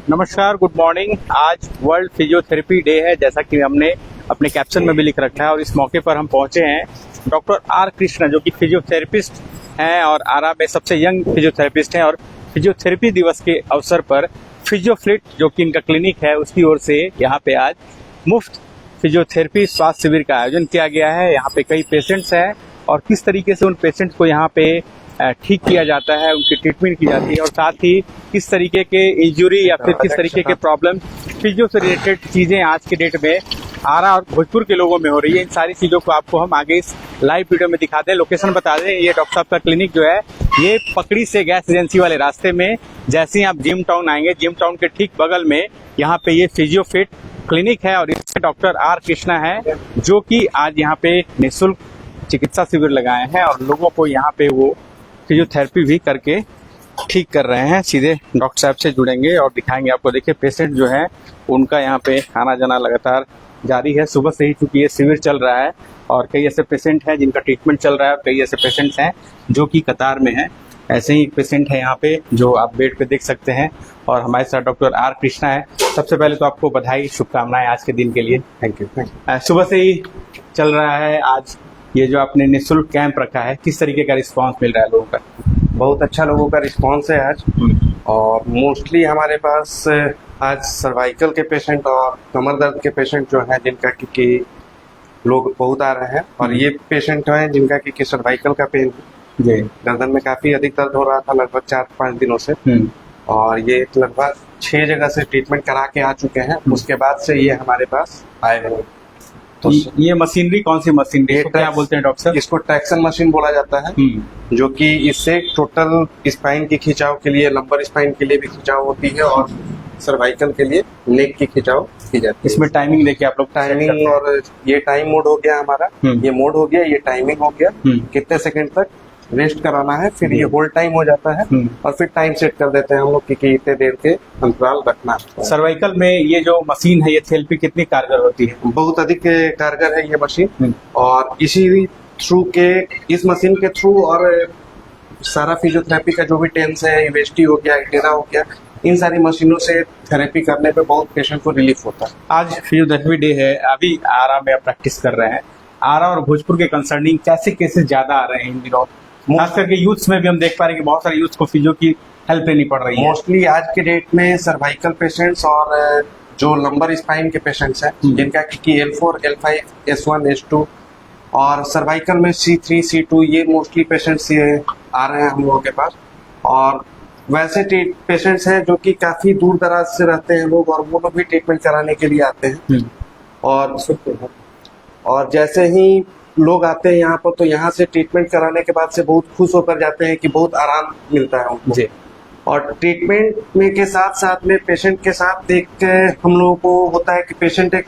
नमस्कार, good morning. आज world physiotherapy day है, जैसा कि हमने अपने कैप्शन में भी लिख रखा है। और इस मौके पर हम पहुंचे हैं डॉक्टर आर कृष्णा, जो कि फिजियोथेरेपिस्ट हैं और आरा में सबसे यंग फिजियोथेरेपिस्ट हैं। और फिजियोथेरेपी दिवस के अवसर पर फिजियोफ्लिट, जो कि इनका क्लिनिक है, उसकी ओर से यहाँ पे आज मुफ्त फिजियोथेरेपी स्वास्थ्य शिविर का आयोजन किया गया है। यहाँ पे कई पेशेंट्स हैं और किस तरीके से उन पेशेंट्स को यहाँ पे ठीक किया जाता है, उनकी ट्रीटमेंट की जाती है, और साथ ही किस तरीके के इंजरी या फिर किस तरीके के प्रॉब्लम फिजियो से रिलेटेड चीजें आज के डेट में आरा और भोजपुर के लोगों में हो रही है। इन सारी चीजों को आपको हम आगे इस लाइव वीडियो में दिखा दें। लोकेशन बता दें, ये डॉक्टर साहब का क्लिनिक जो है ये पकड़ी से गैस एजेंसी वाले रास्ते में, जैसे ही आप जिम टाउन आएंगे, जिम टाउन के ठीक बगल में यहाँ पे ये फिजियोफिट क्लिनिक है। और इससे डॉक्टर आर कृष्णा है, जो कि आज यहाँ पे निःशुल्क चिकित्सा शिविर लगाए हैं और लोगों को यहाँ पे वो फिजियोथेरेपी भी करके ठीक कर रहे हैं। सीधे डॉक्टर साहब से जुड़ेंगे और दिखाएंगे आपको। देखिए, पेशेंट जो है उनका यहाँ पे आना जाना लगातार जारी है। सुबह से ही चूंकि ये शिविर चल रहा है और कई ऐसे पेशेंट हैं जिनका ट्रीटमेंट चल रहा है और कई ऐसे पेशेंट्स हैं जो कि कतार में हैं। ऐसे ही पेशेंट है यहाँ पे जो आप बेड पे देख सकते हैं। और हमारे साथ डॉक्टर आर कृष्णा है। सबसे पहले तो आपको बधाई, शुभकामनाएं आज के दिन के लिए। Thank you. सुबह से ही चल रहा है आज ये जो आपने निःशुल्क कैंप रखा है, किस तरीके का रिस्पांस मिल रहा है लोगों का? बहुत अच्छा लोगों का रिस्पांस है आज। और मोस्टली हमारे पास आज सर्वाइकल के पेशेंट और कमर दर्द के पेशेंट जो हैं, जिनका कि लोग बहुत आ रहे हैं। और ये पेशेंट हैं जिनका कि सर्वाइकल का पेन जी, गर्दन में काफी अधिक दर्द हो रहा था लगभग 4-5 दिनों से। और ये लगभग 6 जगह से ट्रीटमेंट करा के आ चुके हैं। उसके बाद से ये हमारे पास आए हैं। तो ये मशीनरी कौन सी मशीनरी है, क्या बोलते हैं डॉक्टर साहब? इसको ट्रैक्शन मशीन बोला जाता है, जो कि इससे टोटल स्पाइन की खिंचाव के लिए, लंबर स्पाइन के लिए भी खिंचाव होती है और सर्वाइकल के लिए नेक की खिंचाव की जाती है। इसमें टाइमिंग देखिए आप लोग, टाइमिंग, और ये टाइम मोड हो गया हमारा, ये मोड हो गया, ये टाइमिंग हो गया, कितने सेकंड तक रेस्ट कराना है, फिर ये होल्ड टाइम हो जाता है और फिर टाइम सेट कर देते हैं हम लोग कि इतने देर के अंतराल रखना है। सर्वाइकल में ये जो मशीन है, ये थेरेपी कितनी कारगर होती है? बहुत अधिक कारगर है ये मशीन। और इसी थ्रू के, इस मशीन के थ्रू और सारा फिजियोथेरेपी का जो भी टेंस है, यूएसटी हो गया, एटेरा हो गया, इन सारी मशीनों से थेरेपी करने पे बहुत पेशेंट को रिलीफ होता है। आज फिजियोथेरेपी डे है, अभी आरा में आप प्रैक्टिस कर रहे हैं। आरा और भोजपुर के कंसर्निंग कैसे केसेस ज्यादा आ रहे हैं इन दिनों? खास करके यूथ्स में भी हम देख पा रहे हैं कि बहुत सारे यूथ्स को फिजियो की हेल्प लेनी पड़ रही है। मोस्टली आज के डेट में सर्वाइकल पेशेंट्स और जो लंबर स्पाइन के पेशेंट्स हैं, जिनका कि L4, L5, S1, S2 और सर्वाइकल में C3, C2, ये मोस्टली पेशेंट्स ये आ रहे हैं हम लोगों के पास। और वैसे पेशेंट्स हैं जो कि काफी दूर दराज से रहते हैं लोग, और वो लोग भी ट्रीटमेंट कराने के लिए आते हैं। और जैसे ही लोग आते हैं यहाँ पर, तो यहाँ से ट्रीटमेंट कराने के बाद से बहुत खुश होकर जाते हैं कि बहुत आराम मिलता है उनको जी। और ट्रीटमेंट में के साथ साथ में पेशेंट के साथ एक हम लोगों को होता है कि पेशेंट एक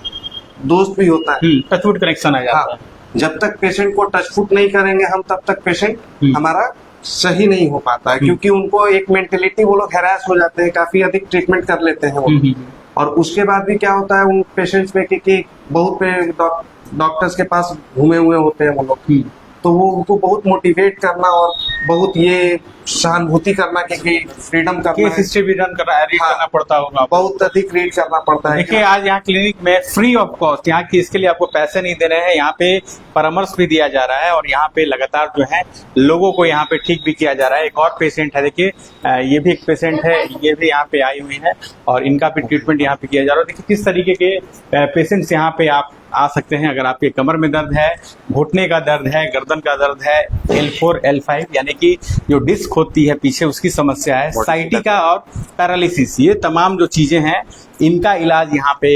दोस्त भी होता है, टचवुड कनेक्शन आ जाता है। जब तक पेशेंट को टचवुड नहीं करेंगे हम, तब तक पेशेंट हमारा सही नहीं हो पाता है, क्योंकि उनको एक मेंटेलिटी, वो लोग हैरास हो जाते हैं, काफी अधिक ट्रीटमेंट कर लेते हैं वो। और उसके बाद भी क्या होता है उन पेशेंट्स में कि बहुत डॉक्टर्स के पास घूमे हुए होते हैं वो लोग, तो वो उनको बहुत मोटिवेट करना और बहुत ये सहानुभूति करना कि फ्रीडम करना, केस हिस्ट्री भी रन करना पड़ता होगा, बहुत अधिक रीड करना पड़ता है। देखिए, आज यहाँ क्लिनिक में फ्री ऑफ कॉस्ट, यहाँ की इसके लिए आपको पैसे नहीं देने हैं, यहाँ पे परामर्श भी दिया जा रहा है और यहाँ पे लगातार जो है लोगों को यहाँ पे ठीक भी किया जा रहा है। एक और पेशेंट है, देखिए ये भी एक पेशेंट है, ये भी यहाँ पे आई हुई है और इनका भी ट्रीटमेंट यहाँ पे किया जा रहा है। देखिए किस तरीके के पेशेंट्स यहाँ पे आप आ सकते हैं। अगर आपके कमर में दर्द है, घुटने का दर्द है, गर्दन का दर्द है, L4, L5 यानी कि जो डिस्क होती है पीछे, उसकी समस्या है, साइटिका और पैरालिसिस, ये तमाम जो चीजें हैं, इनका इलाज यहाँ पे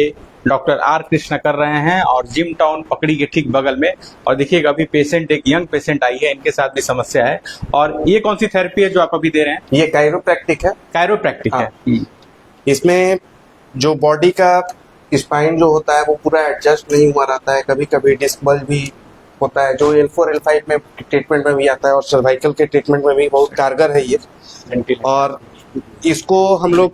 डॉक्टर आर कृष्णा कर रहे हैं और जिम टाउन पकड़ी के ठीक बगल में। और देखिएगा अभी पेशेंट, एक यंग पेशेंट आई है, इनके साथ भी समस्या है। और ये कौन सी थेरेपी है जो आप अभी दे रहे हैं? ये कायरोप्रैक्टिक है। कायरोप्रैक्टिक है। इसमें जो बॉडी का स्पाइन जो होता है वो पूरा एडजस्ट नहीं हुआ रहता है, कभी कभी डिस्क बल्ज भी होता है, जो L4, L5 में ट्रीटमेंट में भी आता है और सर्वाइकल के ट्रीटमेंट में भी बहुत कारगर है ये। और इसको हम लोग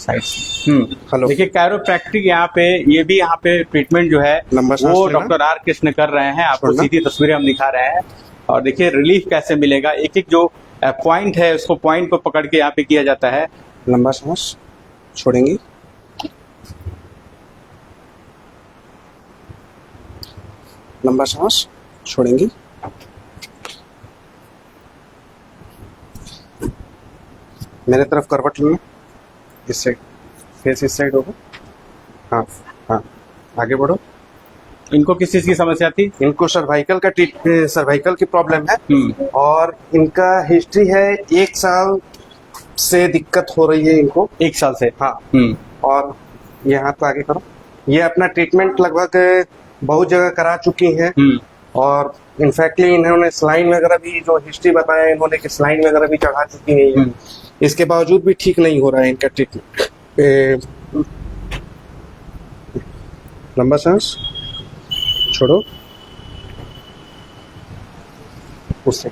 हेलो, देखिए कायरोप्रैक्टिक यहाँ पे, ये भी यहाँ पे ट्रीटमेंट जो है वो डॉक्टर आर कृष्ण कर रहे हैं। आपको सीधी तस्वीरें हम दिखा रहे हैं और देखिए रिलीफ कैसे मिलेगा। एक एक जो पॉइंट है उसको, पॉइंट को पकड़ के यहाँ पे किया जाता है। लंबा सांस, छोड़ेंगी, लंबा सांस, छोड़ेंगी, मेरे तरफ करवट लेना, इस साइड, फेस इस साइड होगा, हाँ हाँ, आगे बढ़ो। इनको किस चीज की समस्या थी? इनको सर्वाइकल का सर्वाइकल की प्रॉब्लम है और इनका हिस्ट्री है 1 साल से दिक्कत हो रही है इनको। 1 साल से? हाँ। और ये हाथ आगे करो। ये अपना ट्रीटमेंट लगभग बहुत जगह करा चुकी हैं और इनफैक्टली इन्होंने स्लाइन वगैरह भी, जो हिस्ट्री बताया इन्होंने कि स्लाइन वगैरह भी चढ़ा चुकी है ये। इसके बावजूद भी ठीक नहीं हो रहा है इनका ट्रीटमेंट। लंबा सांस, छोड़ो, उससे।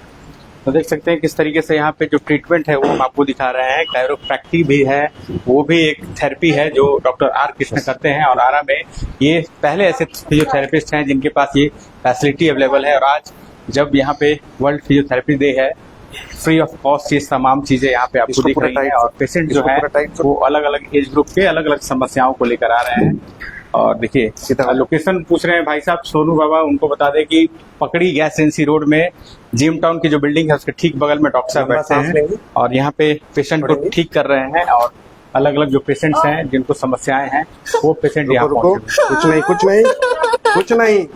तो देख सकते हैं किस तरीके से यहाँ पे जो ट्रीटमेंट है वो हम आपको दिखा रहे हैं। कायरोप्रैक्टिक भी है, वो भी एक थेरेपी है जो डॉक्टर आर कृष्ण करते हैं और आरा में ये पहले ऐसे फिजियोथेरेपिस्ट हैं जिनके पास ये फैसिलिटी अवेलेबल है। और आज जब यहाँ पे वर्ल्ड फिजियोथेरेपी डे है, फ्री ऑफ कॉस्ट ये तमाम चीजें यहाँ पे आपको दिख रही है और पेशेंट जो है वो अलग अलग एज ग्रुप के अलग अलग समस्याओं को लेकर आ रहे हैं। और देखिए लोकेशन पूछ रहे हैं भाई साहब सोनू बाबा, उनको बता दें कि पकड़ी गैस एजेंसी रोड में जिम टाउन की जो बिल्डिंग है उसके ठीक बगल में डॉक्टर साहब बैठते हैं और यहाँ पे पेशेंट को ठीक कर रहे हैं। और अलग अलग जो पेशेंट्स हैं जिनको समस्याएं हैं वो पेशेंट यहाँ पहुंचे। कुछ नहीं, कुछ नहीं, कुछ नहीं,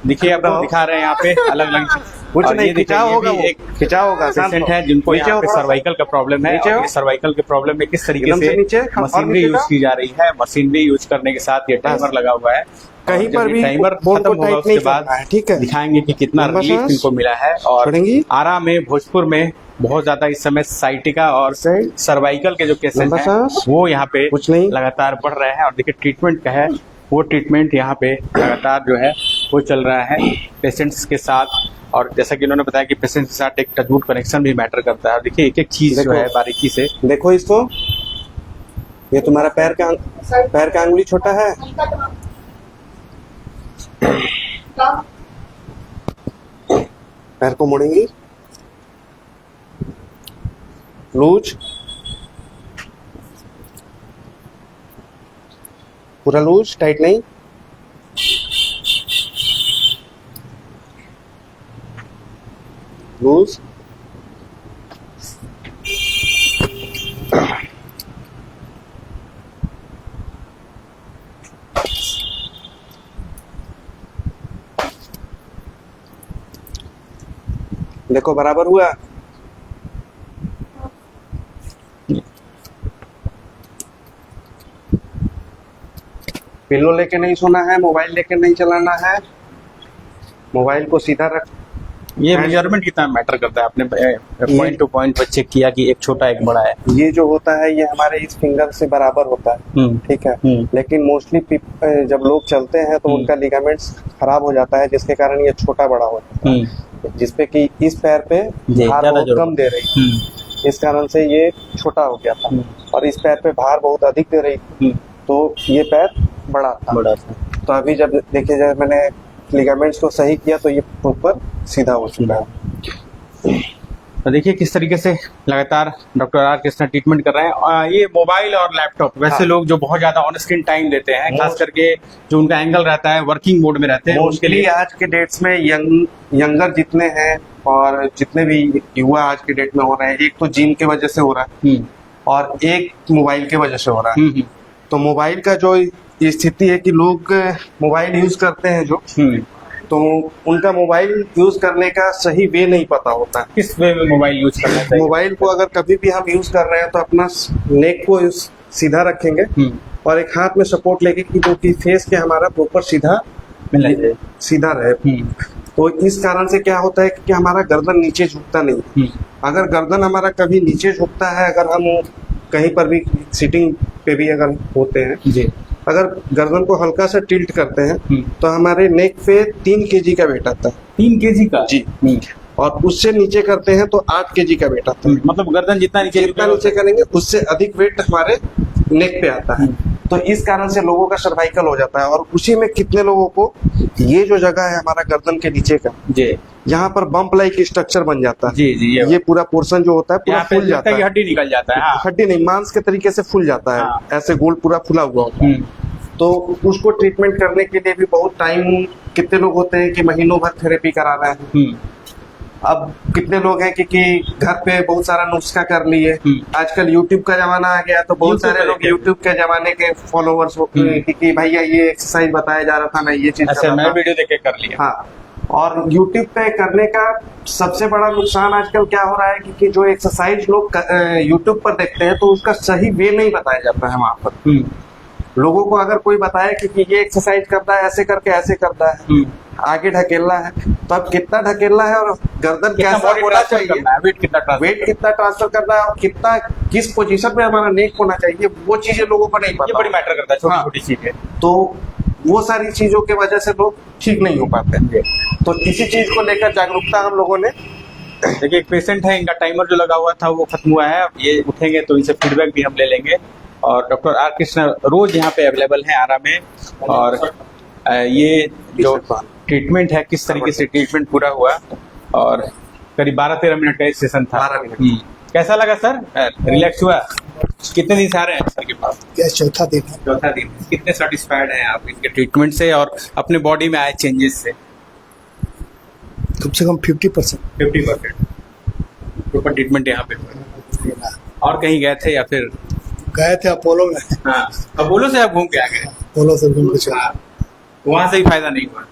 देखिए आपको दिखा रहे हैं यहाँ पे अलग अलग कुछ नहीं। खिंचाव होगा, एक खिंचाव होगा। पेशेंट है जिनको यहाँ पे सर्वाइकल का प्रॉब्लम है और सर्वाइकल के प्रॉब्लम में किस तरीके से मशीनरी यूज की जा रही है। मशीनरी यूज करने के साथ ये टाइमर लगा हुआ है, कहीं पर भी टाइमर खत्म होगा उसके बाद ठीक है दिखाएंगे कि कितना रिलीफ इनको मिला है। और आरा में, भोजपुर में बहुत ज्यादा इस समय साइटिका और सर्वाइकल के जो केसेस हैं वो यहाँ पे लगातार बढ़ रहे हैं। और देखिए ट्रीटमेंट का है, वो ट्रीटमेंट यहाँ पे लगातार जो है वो चल रहा है पेशेंट्स के साथ। और जैसा कि उन्होंने बताया कि पेशेंट के साथ एक टचवुड कनेक्शन भी मैटर करता है। देखिए एक एक चीज जो है बारीकी से देखो इसको। ये तुम्हारा पैर का अंगुली छोटा है, पैर को मोड़ेंगी, लूज, पूरा लूज, टाइट नहीं, लूज, देखो बराबर हुआ। पिल्लो लेके नहीं सोना है, मोबाइल लेके नहीं चलाना है, मोबाइल को सीधा रख। ये मेजरमेंट कितना मैटर करता है? आपने पॉइंट टू पॉइंट पर चेक किया कि एक छोटा एक बड़ा है। ये जो होता है ये हमारे इस फिंगर से बराबर होता है, ठीक है। लेकिन मोस्टली जब लोग चलते हैं तो उनका लिगामेंट्स खराब हो जाता है जिसके कारण ये छोटा बड़ा होता है, जिसपे कि इस पैर पे भार बहुत कम दे रही, इस कारण से ये छोटा हो गया था। और इस पैर पे भार बहुत अधिक दे रही तो ये पैर बड़ा था। तो अभी जब देखिए जब मैंने लिगामेंट्स को सही किया तो ये प्रॉपर सीधा हो चुका है। तो देखिए किस तरीके से लगातार डॉक्टर आर कृष्ण ट्रीटमेंट कर रहे हैं। ये मोबाइल और लैपटॉप वैसे लोग जो बहुत ज्यादा ऑन स्क्रीन टाइम देते हैं, खास करके जो उनका एंगल रहता है वर्किंग मोड में रहते हैं, उसके लिए आज के डेट्स में यंगर जितने हैं और जितने भी युवा आज के डेट में हो रहे हैं, एक तो जिम के वजह से हो रहा है और एक मोबाइल के वजह से हो रहा है। तो मोबाइल का जो स्थिति है कि लोग मोबाइल यूज करते हैं जो, तो उनका मोबाइल यूज करने का सही वे नहीं पता होता। किस वे में मोबाइल यूज करना चाहिए? मोबाइल को अगर कभी भी हम यूज कर रहे हैं तो अपना नेक को सीधा रखेंगे और एक हाथ में सपोर्ट लेके कि जो कि फेस के हमारा प्रॉपर सीधा रहे। तो इस कारण से क्या होता है कि हमारा गर्दन नीचे झुकता नहीं। अगर गर्दन हमारा कभी नीचे झुकता है, अगर हम कहीं पर भी सिटिंग पे भी अगर होते हैं जी, अगर गर्दन को हल्का सा टिल्ट करते हैं तो हमारे नेक पे 3 kg का वेट आता है। 3 kg का जी। और उससे नीचे करते हैं तो 8 kg का वेट आता है। मतलब गर्दन जितना नीचे करेंगे उससे अधिक वेट हमारे नेक पे आता है। तो इस कारण से लोगों का सर्वाइकल हो जाता है। और उसी में कितने लोगों को ये जो जगह है हमारा गर्दन के नीचे का, जी, यहाँ पर बम्प लाइक स्ट्रक्चर बन जाता है। जी जी, ये पूरा पोर्शन जो होता है पूरा यहाँ पे फूल जाता है, हड्डी निकल जाता है। हाँ। हड्डी नहीं, मांस के तरीके से फूल जाता है। हाँ। ऐसे गोल पूरा फूला हुआ होता है। तो उसको ट्रीटमेंट करने के लिए भी बहुत टाइम, कितने लोग होते हैं कि महीनों भर थेरेपी करा रहे हैं। अब कितने लोग हैं कि घर पे बहुत सारा नुस्खा कर लिए। आजकल यूट्यूब का जमाना आ गया, तो बहुत सारे लोग यूट्यूब के जमाने के फॉलोवर्स कि भैया ये एक्सरसाइज बताया जा रहा था, मैं ये चीज कर रहा मैं था। वीडियो देख के कर लिया। हाँ, और यूट्यूब पे करने का सबसे बड़ा नुकसान आजकल क्या हो रहा है कि जो एक्सरसाइज लोग यूट्यूब पर देखते हैं तो उसका सही वे नहीं बताया जाता है वहां पर। लोगों को अगर कोई बताए कि ये एक्सरसाइज करता है, ऐसे करके ऐसे करता है, आगे ढकेलना है, तो अब कितना ढकेलना है और गर्दन कैसा होना चाहिए, वेट कितना ट्रांसफर करना है और कितना किस पोजीशन में हमारा नेक होना चाहिए, वो चीजें लोगों को नहीं पता। बड़ी मैटर करता है, छोटी-छोटी चीजें। तो वो सारी चीजों की वजह से लोग ठीक नहीं हो पाते। तो इसी चीज को लेकर जागरूकता हम लोगों ने, देखिए एक पेशेंट है, इनका टाइमर जो लगा हुआ था वो खत्म हुआ है। ये उठेंगे तो इनसे फीडबैक भी हम ले लेंगे। और डॉक्टर आर कृष्णा रोज यहाँ पे अवेलेबल है आरा में। और ये जो ट्रीटमेंट है, किस तरीके से ट्रीटमेंट पूरा हुआ, और करीब 12-13 मिनट का सेशन था। 12 मिनट। कैसा लगा सर? रिलैक्स हुआ? कितने दिन से आ रहे हैं सर के पास? चौथा दिन है। चौथा दिन। कितने सेटिस्फाइड हैं आप इनके ट्रीटमेंट से और अपने बॉडी में आए चेंजेस से? कम से कम 50%। 50% प्रॉपर ट्रीटमेंट यहाँ पे हुआ। और कहीं गए थे या फिर? गए थे अपोलो में। हाँ, अपोलो से आप घूम के आ गए? अपोलो से घूम के चला। वहां से ही फायदा नहीं हुआ?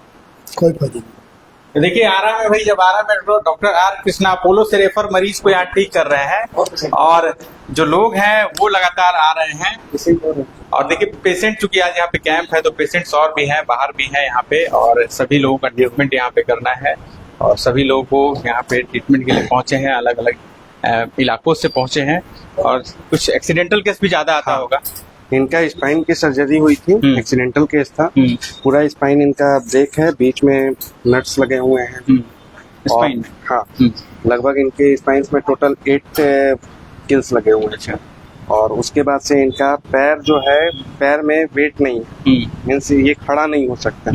कोई फायदा नहीं। देखिए आरा में भाई, जब आरा में डॉक्टर आर कृष्णा अपोलो से रेफर मरीज को यहाँ ठीक कर रहे हैं, और जो लोग हैं वो लगातार आ रहे हैं। और देखिए पेशेंट, चूंकि आज यहाँ पे कैंप है तो पेशेंट्स और भी हैं, बाहर भी हैं यहाँ पे, और सभी लोगों का ट्रीटमेंट यहाँ पे करना है। और सभी लोगों को यहाँ पे ट्रीटमेंट के लिए पहुंचे हैं, अलग अलग इलाकों से पहुंचे हैं। और कुछ एक्सीडेंटल केस भी ज्यादा आता होगा। इनका स्पाइन की सर्जरी हुई थी, एक्सीडेंटल केस था। पूरा स्पाइन इनका ब्रेक है, बीच में नट्स लगे हुए हैं। स्पाइन? हाँ, लगभग इनके स्पाइन में टोटल 8 किल्स लगे हुए हैं। और उसके बाद से इनका पैर जो है, पैर में वेट नहीं, मीन्स ये खड़ा नहीं हो सकता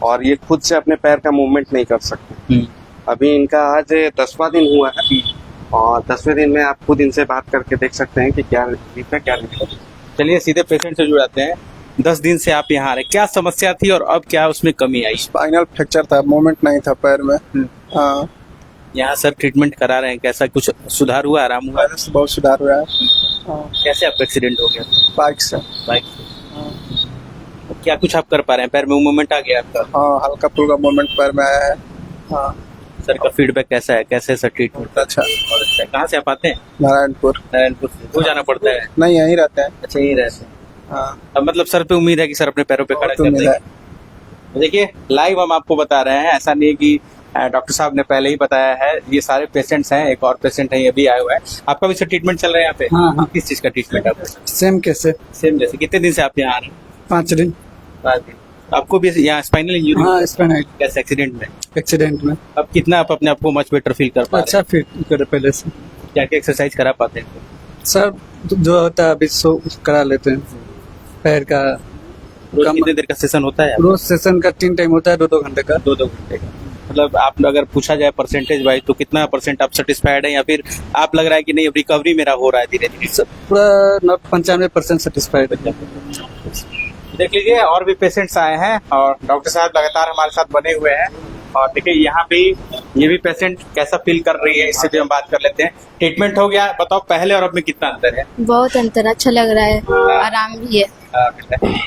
और ये खुद से अपने पैर का मूवमेंट नहीं कर सकते। अभी इनका आज 10वां दिन हुआ है, और 10वें दिन में आप खुद इनसे बात करके देख सकते हैं कि क्या रिलीफ है, क्या नहीं। चलिए सीधे पेशेंट से जुड़ाते हैं। 10 दिन से आप यहाँ आ रहे, क्या समस्या थी और अब क्या उसमें कमी आई? स्पाइनल फ्रैक्चर था, मूवमेंट नहीं था पैर में। हाँ, यहाँ सर ट्रीटमेंट करा रहे हैं, कैसा कुछ सुधार हुआ, आराम हुआ? बहुत सुधार हुआ है। कैसे आपका एक्सीडेंट हो गया? बाइक से। बाइक से। क्या कुछ आप कर पा रहे हैं? पैर में मूवमेंट आ गया आपका? हाँ, हल्का फुल्का मूवमेंट पैर में आया है। हाँ। सर का फीडबैक कैसा है, कैसे सर ट्रीटमेंट? अच्छा। और अच्छा, कहाँ से आप आते हैं? नारायणपुर। नारायणपुर से वो जाना पड़ता है? नहीं, यहीं रहते हैं। अच्छा, यहीं रहते हैं। हाँ। अब मतलब सर पे उम्मीद है कि सर अपने पैरों पे खड़ा कर देंगे। देखिए लाइव हम आपको बता रहे हैं, ऐसा नहीं कि डॉक्टर साहब ने पहले ही बताया है। ये सारे पेशेंट्स हैं, एक और पेशेंट है ये भी आए हुए हैं। आपका भी सर ट्रीटमेंट चल रहा है यहाँ पे? हाँ। किस चीज का ट्रीटमेंट आपका? सेम कैसे? सेम जैसे। कितने दिन से आप यहाँ आ रहे हैं? 5 दिन। 5 दिन। आपको भी यहाँ स्पाइनल इंजरी? हाँ, स्पाइनल। कैसे एक्सीडेंट में? एक्सीडेंट में। अब कितना आप अपने आप को मच बेटर फील कर पा रहे हैं? अच्छा फील करे पहले से। क्या क्या एक्सरसाइज करा पाते हैं? सर जो होता है अभी सो करा लेते हैं पैर का। रोज कितने देर का सेशन होता है? रोज सेशन का 3 टाइम होता है, 2-2 घंटे का। 2-2 घंटे का। मतलब आप अगर पूछा जाए परसेंटेज वाइज तो कितना % आप सेटिस्फाइड है, या फिर आप लग रहा है कि नहीं रिकवरी मेरा हो रहा है धीरे धीरे? पूरा 95% सेटिस्फाइड है। देख लीजिए और भी पेशेंट्स आए हैं और डॉक्टर साहब लगातार हमारे साथ बने हुए हैं। और देखिए यहाँ भी ये भी पेशेंट कैसा फील कर रही है, इससे भी हम बात कर लेते हैं। ट्रीटमेंट हो गया, बताओ पहले और अब में कितना अंतर है? बहुत अंतर, अच्छा लग रहा है, आराम भी है।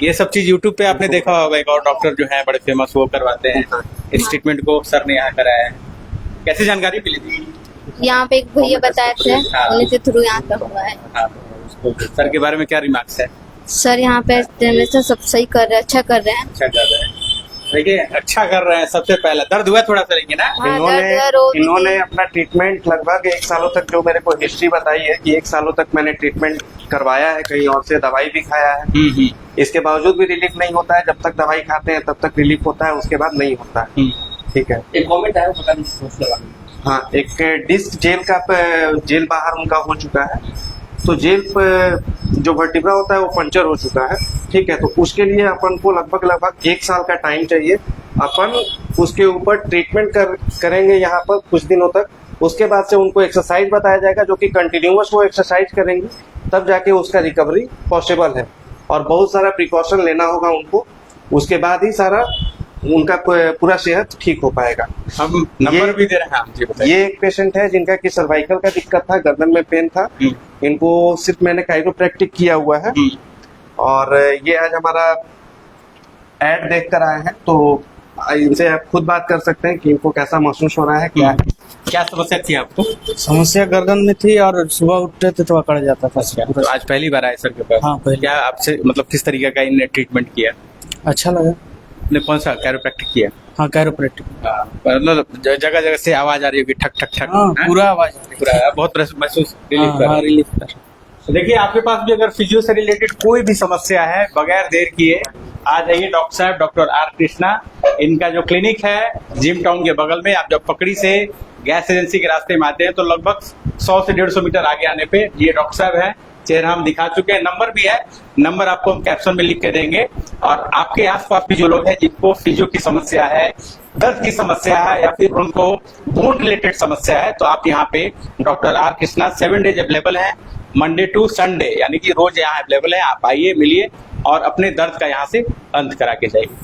ये सब चीज यूट्यूब पे आपने देखा होगा, एक और डॉक्टर जो है बड़े फेमस वो करवाते हैं इस ट्रीटमेंट को, सर ने यहाँ कराया है। कैसे जानकारी मिली थी? यहाँ पे एक भैया बताए थे, उन्हीं के थ्रू यहाँ पे हुआ है। सर के बारे में क्या रिमार्क्स है? सर यहाँ पे सब सही कर रहे हैं, अच्छा कर रहे हैं। अच्छा कर रहे हैं, देखिए अच्छा कर रहे हैं। सबसे पहला दर्द हुआ थोड़ा सा, लेकिन हाँ, इन्होंने अपना ट्रीटमेंट लगभग 1 सालों तक, जो मेरे को हिस्ट्री बताई है कि 1 सालों तक मैंने ट्रीटमेंट करवाया है, कहीं और से दवाई भी खाया है। इसके बावजूद भी रिलीफ नहीं होता है। जब तक दवाई खाते हैं तब तक रिलीफ होता है, उसके बाद नहीं होता है। ठीक है। एक कमेंट आया, पता नहीं। हाँ, एक डिस्क जेल बाहर उनका हो चुका है। तो जेल जो वर्टिब्रा होता है वो पंचर हो चुका है, ठीक है। तो उसके लिए अपन को लगभग 1 साल का टाइम चाहिए। अपन उसके ऊपर ट्रीटमेंट करेंगे यहाँ पर कुछ दिनों तक। उसके बाद से उनको एक्सरसाइज बताया जाएगा, जो कि कंटिन्यूअस वो एक्सरसाइज करेंगे, तब जाके उसका रिकवरी पॉसिबल है। और बहुत सारा प्रिकॉशन लेना होगा उनको, उसके बाद ही सारा उनका पूरा सेहत ठीक हो पाएगा। हम नंबर भी दे रहे हैं, जी बताइए। ये एक पेशेंट है जिनका कि सर्वाइकल का दिक्कत था, गर्दन में पेन था। इनको सिर्फ मैंने काइरोप्रैक्टिक किया हुआ है और ये आज हमारा एड देख कर आए हैं, तो इनसे आप खुद बात कर सकते हैं कि इनको कैसा महसूस हो रहा है, क्या है। क्या समस्या थी आपको? समस्या गर्दन में थी और सुबह उठते थे तो अकड़ जाता था। तो आज पहली बार आए सर के पास? हाँ, पहली। क्या आपसे मतलब किस तरीके का इन्हें ट्रीटमेंट किया? अच्छा लगा। ने कौन सा कैरोप्रैक्टिक किया? हाँ, कैरोप्रैक्टिक। मतलब जगह जगह से आवाज आ रही होगी, ठक ठक ठक। हाँ, पूरा आवाज आ रही पूरा बहुत महसूस रिलीफ कर रहा है। रिलीफ कर। तो देखिए, आपके पास भी अगर फिजियो से रिलेटेड कोई भी समस्या है, बगैर देर किए आ जाइए डॉक्टर साहब, डॉक्टर आर कृष्णा। इनका जो क्लिनिक है जिम टाउन के बगल में, आप जब पकड़ी से गैस एजेंसी के रास्ते में आते हैं तो लगभग 100 से 150 मीटर आगे आने पे ये डॉक्टर साहब है। चेहरा हम दिखा चुके हैं, नंबर भी है, नंबर आपको हम कैप्शन में लिख के देंगे। और आपके आसपास भी जो लोग हैं जिनको फिजियो की समस्या है, दर्द की समस्या है, या फिर उनको बोन रिलेटेड समस्या है, तो आप यहाँ पे doctor R Krishna 7 days available है, मंडे टू संडे, यानी कि रोज यहाँ अवेलेबल है। आप आइए, मिलिए और अपने दर्द का यहाँ से अंत करा के जाइए।